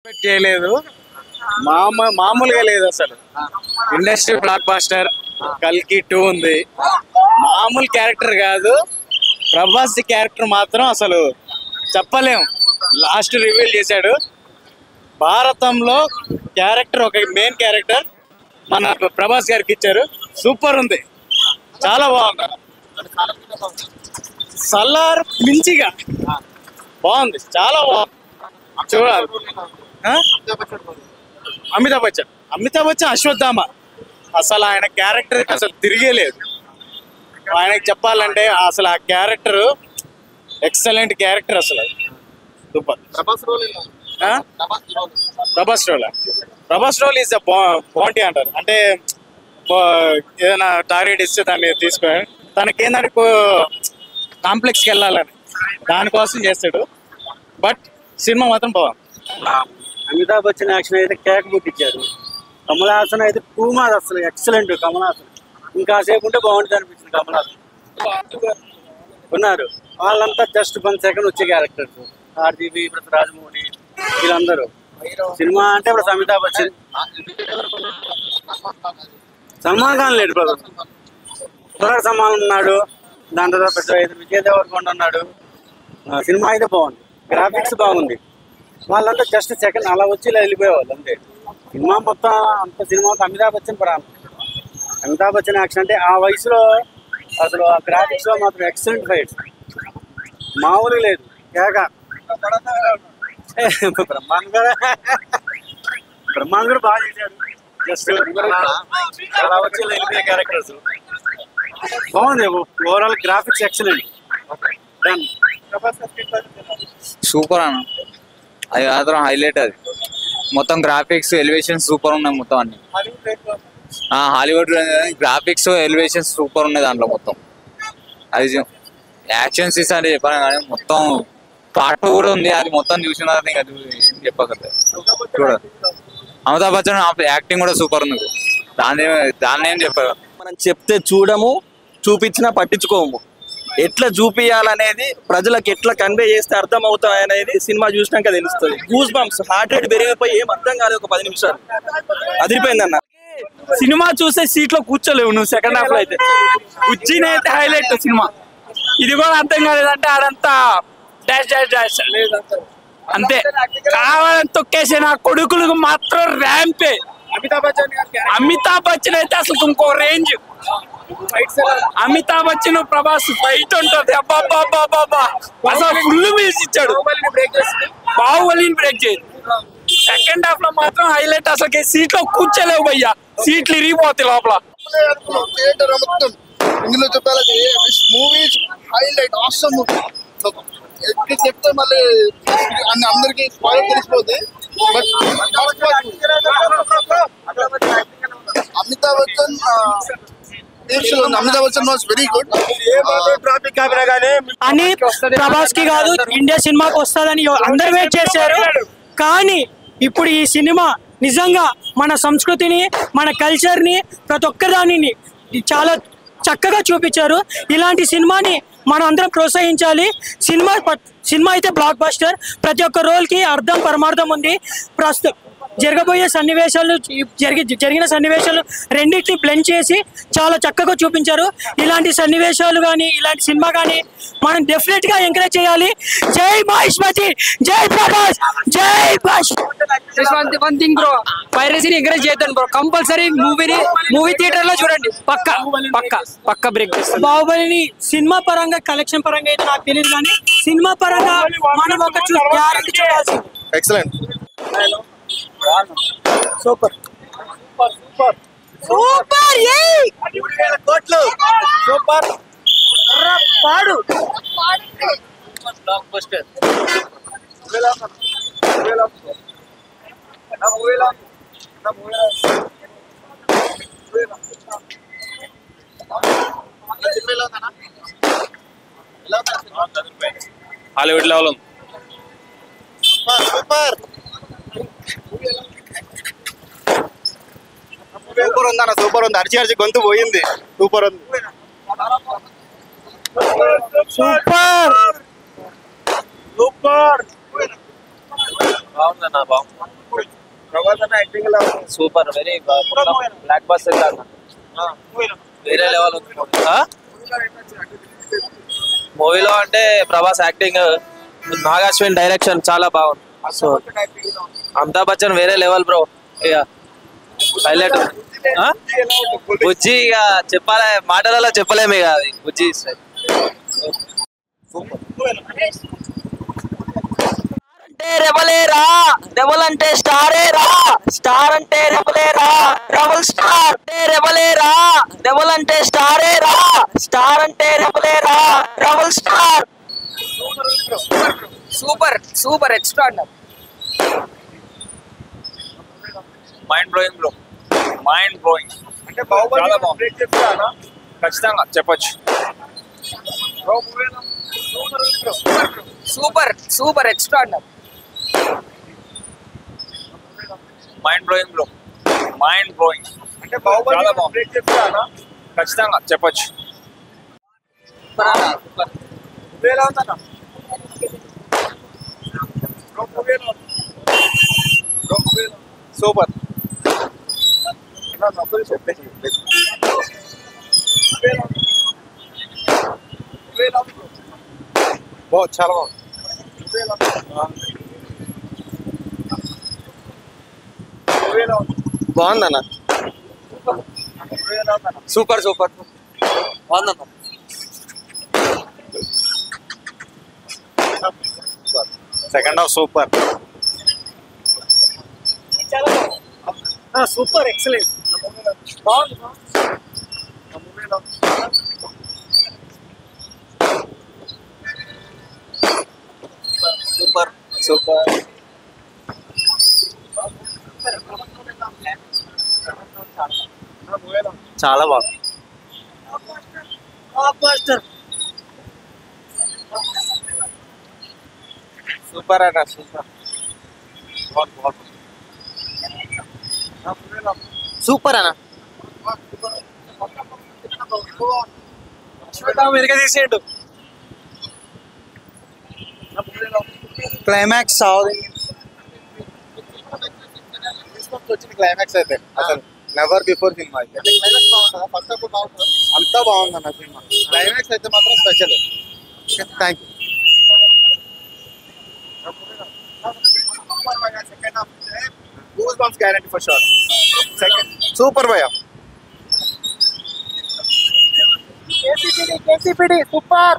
చేయలేదు, మామూలుగా లేదు అసలు. Industry blockbuster. కల్కి 2 ఉంది, మామూలు క్యారెక్టర్ కాదు. ప్రభాస్ క్యారెక్టర్ మాత్రం అసలు చెప్పలేం. లాస్ట్ రివీల్ చేశాడు. భారతంలో క్యారెక్టర్ ఒక మెయిన్ క్యారెక్టర్ మన ప్రభాస్ గారికి ఇచ్చారు. సూపర్ ఉంది, చాలా బాగుంది. సల్లార్ మించిగా బాగుంది, చాలా బాగుంది. చూడాలి. అమితాబ్ బచ్చన్ అశ్వత్థామ. అసలు ఆయన క్యారెక్టర్ అసలు తిరిగే లేదు. ఆయనకి చెప్పాలంటే అసలు ఆ క్యారెక్టర్ ఎక్సలెంట్ క్యారెక్టర్ అసలు. Super. Prabhas role is the bounty అంటారు. అంటే ఏదైనా టార్గెట్ ఇస్తే దాన్ని తీసుకొని తనకేందంటే కాంప్లెక్స్కి వెళ్ళాలని దానికోసం చేస్తాడు. బట్ సినిమా మాత్రం బాగుంది. అమితాబ్ బచ్చన్ యాక్షన్ అయితే కేక్ పుట్టించారు. కమల్ హాసన్ అయితే పూమాది అసలు ఎక్సలెంట్. కమల్ హాసన్ ఇంకాసేపు ఉంటే బాగుంటుంది అనిపించింది. కమల్ హాసన్ ఉన్నారు, వాళ్ళంతా జస్ట్ 1 సెకండ్ వచ్చే క్యారెక్టర్స్. ఆర్జీబీ, ఇప్పుడు రాజమౌళి, వీళ్ళందరూ. సినిమా అంటే ఇప్పుడు అమితాబ్ బచ్చన్, సల్మాన్ ఖాన్ లేడు. బ్రదర్ సల్మాన్ ఉన్నాడు, దాని తర్వాత పెద్ద విజయ్ దేవరకొండ ఉన్నాడు. సినిమా అయితే బాగుంది, గ్రాఫిక్స్ బాగుంది. వాళ్ళంతా జస్ట్ సెకండ్ అలా వచ్చి ఇలా వెళ్ళిపోయేవాళ్ళు అంతే. సినిమా మొత్తం అంత సినిమా అమితాబ్ బచ్చన్ ప్రాణం. అమితాబ్ బచ్చన్ యాక్షన్ అంటే ఆ వయసులో అసలు ఆ గ్రాఫిక్స్ లో మాత్రం ఎక్సలెంట్ ఫైట్స్, మామూలు లేదు. కేక బ్రహ్మాండ కూడా బాగా చేశాడు. జస్ట్ అలా వచ్చి ఇలా వెళ్ళిపోయే క్యారెక్టర్స్ బాగుంది. Overall graphics excellent. Done. Super అన్న, అది మాత్రం హైలైట్. అది మొత్తం గ్రాఫిక్స్ ఎలివేషన్ సూపర్ ఉన్నాయి మొత్తం అన్ని. హాలీవుడ్ గ్రాఫిక్స్ ఎలివేషన్ సూపర్ ఉన్నాయి దాంట్లో మొత్తం. అది యాక్షన్ సీన్స్ అంటే చెప్పాను కానీ మొత్తం పార్ట్ కూడా ఉంది. అది మొత్తం చూసిన అది ఏం చెప్పగలరు. చూడాలి. అమితాబ్ బచ్చన్ యాక్టింగ్ కూడా సూపర్ ఉంది. దాన్ని ఏం చెప్పారు. మనం చెప్తే చూడము, చూపించినా పట్టించుకోము. ఎట్లా చూపియాలనేది ప్రజలకు ఎట్లా కన్వే చేస్తే అర్థం అవుతాయి అనేది సినిమా చూసినాక తెలుస్తుంది. గూస్ బంప్స్, హార్ట్ రేట్ పెరిగిపోయి ఏం అర్థం కాలేదు. ఒక 10 నిమిషాలు అదిరిపోయిందన్న. సినిమా చూసే సీట్ లో కూర్చోలేవు నువ్వు. సెకండ్ హాఫ్ లో అయితే అయితే హైలైట్ సినిమా. ఇది కూడా అర్థం కాలేదంటే ఆడంతా డాష్ డాష్ డాష్ అంతే. కావాలని తొక్కేసే నా కొడుకులకు మాత్రం ర్యాంపే. అమితాబ్ బచ్చన్ అయితే అసలు ఇంకో రేంజ్. అమితాబ్ బచ్చన్ ప్రభాస్ ఫైట్ ఉంటుంది. అబ్బా అసలు ఫుల్ మీల్స్ ఇచ్చాడు. బాహుబలిని బ్రేక్ చేయదు. సెకండ్ హాఫ్ లో మాత్రం హైలైట్. అసలు సీట్ లో కూర్చోలేవు భయ్యా, సీట్లు ఇరిగిపోతాయి లోపల. ఇందులో చెప్పాలంటే హైలైట్ ఆసమ్ మూవీ. చెప్తే మళ్ళీ అందరికి తెలిసిపోతుంది. But Amitabh Bachchan was very good. అని ప్రభాస్ కి కాదు, ఇండియా సినిమాకి వస్తుందని అందరు వెయిట్ చేశారు. కానీ ఇప్పుడు ఈ సినిమా నిజంగా మన సంస్కృతిని, మన కల్చర్ని, ప్రతి ఒక్కదానిని చాలా చక్కగా చూపించారు. ఇలాంటి సినిమాని మనం అందరం ప్రోత్సహించాలి. సినిమా అయితే బ్లాక్ బస్టర్. ప్రతి ఒక్క రోల్కి అర్థం పరమార్థం ఉంది. ప్రస్తుతం జరగబోయే సన్నివేశాలు, జరిగిన సన్నివేశాలు రెండింటిని బ్లెండ్ చేసి చాలా చక్కగా చూపించారు. ఇలాంటి సన్నివేశాలు కానీ, ఇలాంటి సినిమా కానీ మనం డెఫినెట్ గా ఎంకరేజ్ చేయాలి. జై మహేష్మతి, జై ప్రభాస్, జై భాష్. వన్ థింగ్ బ్రో, పైరసీని ఎంకరేజ్ చేద్దాం బ్రో. కంపల్సరీ మూవీ థియేటర్ లో చూడండి. పక్క బ్రేక్ చేస్తాం. బాహుబలిని సినిమా పరంగా, కలెక్షన్ పరంగా అయితే నాకు తెలియదు, కానీ సినిమా పరంగా మనం ఒక గ్యారెంటీ చూడాల్సి. ఎక్సలెంట్. Super super super. కోట్లు సూపర్. పాడు బ్లాక్ బస్టర్. హాలీవుడ్ లెవెల్ ఉంది. సూపర్ సూపర్ ఉంది అన్న, సూపర్ ఉంది. అరిచి గొంతు పోయింది. సూపర్ ఉంది. Super super. బాగుందన్న బాగుంది. ప్రభాస్ అన్న యాక్టింగ్ ఎలా ఉంది? సూపర్ వెరీ బ్లాక్ బస్టర్ వేరే లెవెల్ ఉంది మూవీలో. అంటే ప్రభాస్ యాక్టింగ్, నాగాశ్విన్ డైరెక్షన్ చాలా బాగుంది. సో అమితాబ్ బచ్చన్ వేరే లెవెల్ బ్రో. ఇక హైలైట్. బుజ్జి ఇక చెప్పాలి, మాటలలో చెప్పలేము ఇక. అది బుజ్జి అంటే రెబలేరా, రెబల్ అంటే స్టారే రా, స్టార్ అంటే రెబలేరా, రెబల్ స్టార్ అంటే రెబలేరా, రెబల్ అంటే స్టారే రా, స్టార్ అంటే రెబలేరా, rebel star. Super super extra. Mind blowing bro, mind blowing. అంటే బాహుబలి చాలా బాగుంది. బ్రేక్ చేస్తారా? ఖచ్చితంగా చెప్పొచ్చు. Super super extra. Mind blowing bro, mind blowing. అంటే బాహుబలి చాలా బాగుంది. బ్రేక్ చేస్తారా? ఖచ్చితంగా చెప్పొచ్చు. మూవీ ఎలా ఉందన్న? మూవీ ఎలా ఉంది? సూపర్. చెప్పేసి చాలా బాగుంది. బాగుందన్న. సూపర్ సూపర్ బాగుందన్న. Second half super. Super excellent. Super super. చాలా బాగుంది. సూపర్ అన్న సూపర్. సూపర్ అన్న. తీసేయండు. క్లైమాక్స్ వచ్చిన క్లైమాక్స్ అయితే అసలు నెవర్ బిఫోర్ సినిమా. క్లైమాక్స్ బాగుంటుందా? ఫస్ట్ హాఫ్ బాగుంటుందా? అంతా బాగుందన్న సినిమా. క్లైమాక్స్ అయితే మాత్రం special. Thank you. Goosebumps guarantee for sure. Second, super bhaiya. KCPD super.